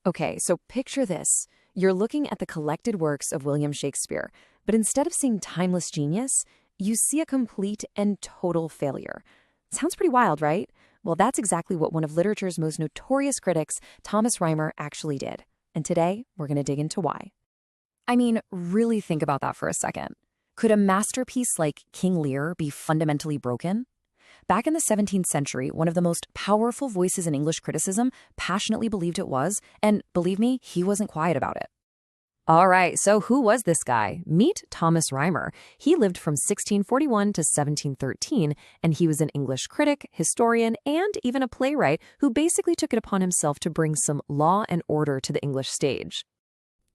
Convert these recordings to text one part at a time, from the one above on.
Okay, so picture this. You're looking at the collected works of William Shakespeare, but instead of seeing timeless genius, you see a complete and total failure. Sounds pretty wild, right? Well, that's exactly what one of literature's most notorious critics, Thomas Reimer, actually did. And today, we're going to dig into why. I mean, really think about that for a second. Could a masterpiece like King Lear be fundamentally broken? Back in the 17th century, one of the most powerful voices in English criticism passionately believed it was, and believe me, he wasn't quiet about it. All right, so who was this guy? Meet Thomas Reimer. He lived from 1641 to 1713, and he was an English critic, historian, and even a playwright who basically took it upon himself to bring some law and order to the English stage.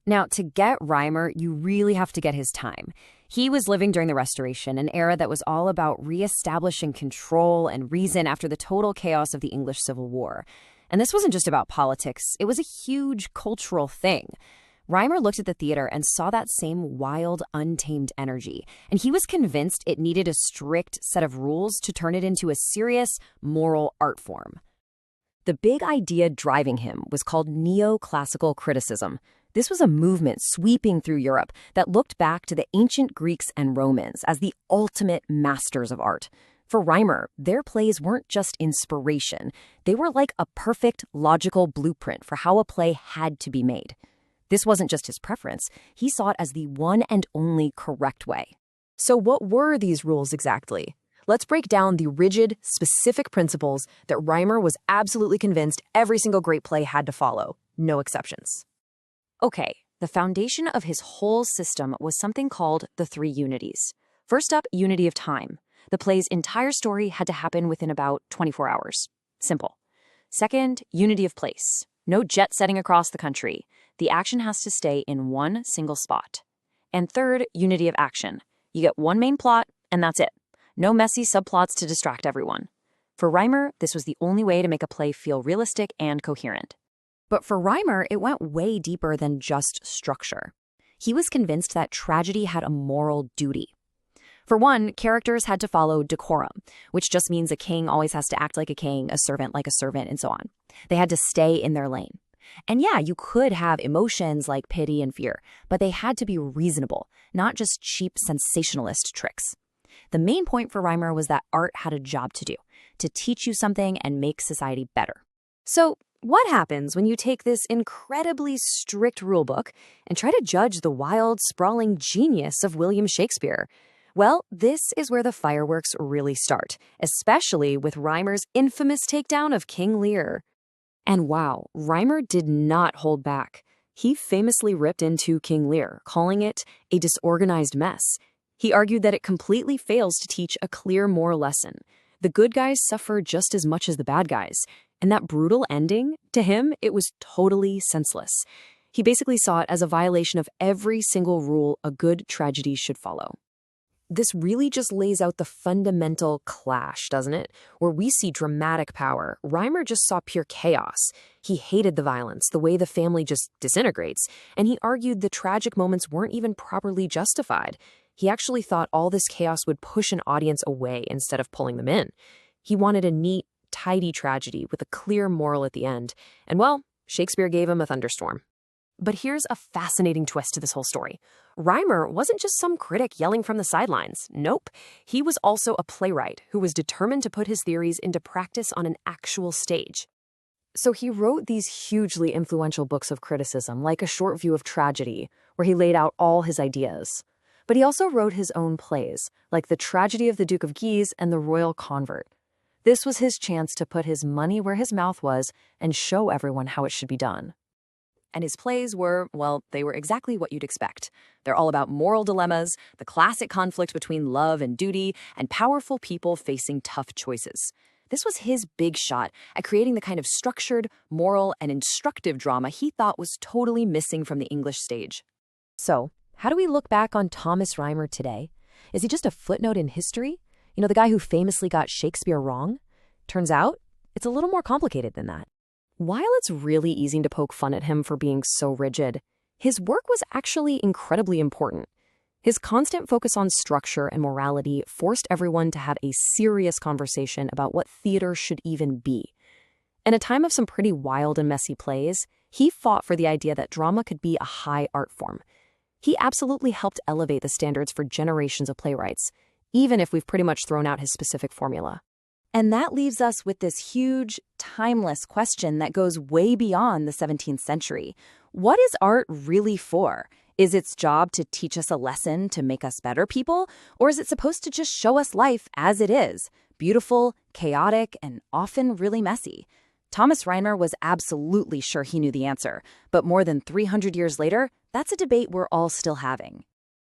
Now, to get Reimer, you really have to get his time. He was living during the Restoration, an era that was all about reestablishing control and reason after the total chaos of the English Civil War. And this wasn't just about politics, it was a huge cultural thing. Reimer looked at the theater and saw that same wild, untamed energy, and he was convinced it needed a strict set of rules to turn it into a serious, moral art form. The big idea driving him was called neoclassical criticism. This was a movement sweeping through Europe that looked back to the ancient Greeks and Romans as the ultimate masters of art. For Reimer, their plays weren't just inspiration. They were like a perfect, logical blueprint for how a play had to be made. This wasn't just his preference. He saw it as the one and only correct way. So what were these rules exactly? Let's break down the rigid, specific principles that Reimer was absolutely convinced every single great play had to follow. No exceptions. Okay, the foundation of his whole system was something called the three unities. First up, unity of time. The play's entire story had to happen within about 24 hours. Simple. Second, unity of place. No jet setting across the country. The action has to stay in one single spot. And third, unity of action. You get one main plot, and that's it. No messy subplots to distract everyone. For Reimer, this was the only way to make a play feel realistic and coherent. But for Reimer, it went way deeper than just structure. He was convinced that tragedy had a moral duty. For one, characters had to follow decorum, which just means a king always has to act like a king, a servant like a servant, and so on. They had to stay in their lane. And yeah, you could have emotions like pity and fear, but they had to be reasonable, not just cheap sensationalist tricks. The main point for Reimer was that art had a job to do, to teach you something and make society better. So, what happens when you take this incredibly strict rulebook and try to judge the wild, sprawling genius of William Shakespeare? Well, this is where the fireworks really start, especially with Reimer's infamous takedown of King Lear. And wow, Reimer did not hold back. He famously ripped into King Lear, calling it a disorganized mess. He argued that it completely fails to teach a clear moral lesson. The good guys suffer just as much as the bad guys. And that brutal ending, to him, it was totally senseless. He basically saw it as a violation of every single rule a good tragedy should follow. This really just lays out the fundamental clash, doesn't it? Where we see dramatic power, Reimer just saw pure chaos. He hated the violence, the way the family just disintegrates, and he argued the tragic moments weren't even properly justified. He actually thought all this chaos would push an audience away instead of pulling them in. He wanted a neat, tidy tragedy with a clear moral at the end, and well, Shakespeare gave him a thunderstorm. But here's a fascinating twist to this whole story. Reimer wasn't just some critic yelling from the sidelines. Nope. He was also a playwright who was determined to put his theories into practice on an actual stage. So he wrote these hugely influential books of criticism, like A Short View of Tragedy, where he laid out all his ideas. But he also wrote his own plays, like The Tragedy of the Duke of Guise and The Royal Convert. This was his chance to put his money where his mouth was and show everyone how it should be done. And his plays were, well, they were exactly what you'd expect. They're all about moral dilemmas, the classic conflict between love and duty, and powerful people facing tough choices. This was his big shot at creating the kind of structured, moral, and instructive drama he thought was totally missing from the English stage. So, how do we look back on Thomas Reimer today? Is he just a footnote in history? You know, the guy who famously got Shakespeare wrong? Turns out, it's a little more complicated than that. While it's really easy to poke fun at him for being so rigid, his work was actually incredibly important. His constant focus on structure and morality forced everyone to have a serious conversation about what theater should even be. In a time of some pretty wild and messy plays, He fought for the idea that drama could be a high art form. He absolutely helped elevate the standards for generations of playwrights, even if we've pretty much thrown out his specific formula. And that leaves us with this huge, timeless question that goes way beyond the 17th century. What is art really for? Is its job to teach us a lesson to make us better people? Or is it supposed to just show us life as it is? Beautiful, chaotic, and often really messy. Thomas Reimer was absolutely sure he knew the answer, but more than 300 years later, that's a debate we're all still having.